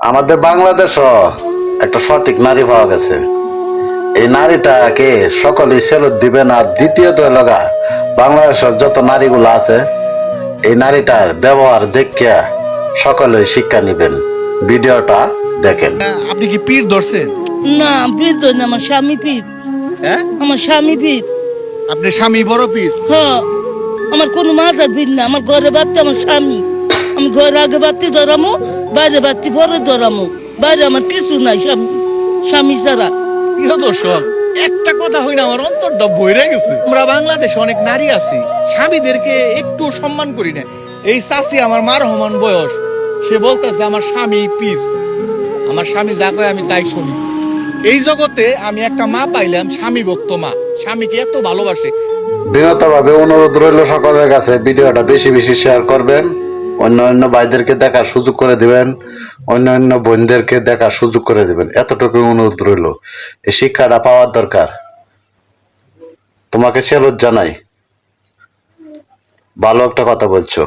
আমাদের বাংলাদেশও একটা সঠিক নারী পাওয়া গেছে। এই নারীটাকে সকলেই সেলুট দিবেন। আর দ্বিতীয়ত লগা বাংলাদেশের যত নারীগুলো আছে এই নারীটার ব্যবহার দেখিয়া সকলেই শিক্ষা নিবেন। ভিডিওটা দেখেন। আপনি কি পীর ধরছেন? না পীর তো না, আমার স্বামী পীর। হ্যাঁ, আমার স্বামী পীর। আপনার স্বামী বড় পীর? হ্যাঁ, আমার কোনো মাথার পীর না। আমার ঘরে বাড়তে আমার স্বামী। আমি ঘরে আগে বাড়তে ধরামো, বাইরে বাড়তে পরে ধরামো। বাইরে আমার কিছু নাই, স্বামী স্বামী ছাড়া। প্রিয় দর্শক, একটা কথা হই না, আমার অন্তরটা ভরে গেছে। আমরা বাংলাদেশে অনেক নারী আছি, স্বামীদেরকে একটু সম্মান করি না। এই চাচি আমার মার সমান বয়স, সে বলতেছে আমার স্বামী পীর, আমার স্বামী যা কয় আমি তাই শুনি। এই জগতে আমি একটা মা পাইলাম, স্বামী ভক্ত মা, স্বামীকে এত ভালোবাসে। বিনতভাবে অনুরোধ রইল সকলের কাছে ভিডিওটা বেশি বেশি শেয়ার করবেন, অন্য অন্য ভাইদেরকে দেখার সুযোগ করে দিবেন, অন্য অন্য বোনদেরকে দেখার সুযোগ করে দিবেন। এতটুকু অনুরোধ রইল। এই শিক্ষাটা পাওয়ার দরকার। তোমাকে সেলুট জানাই, ভালো একটা কথা বলছো।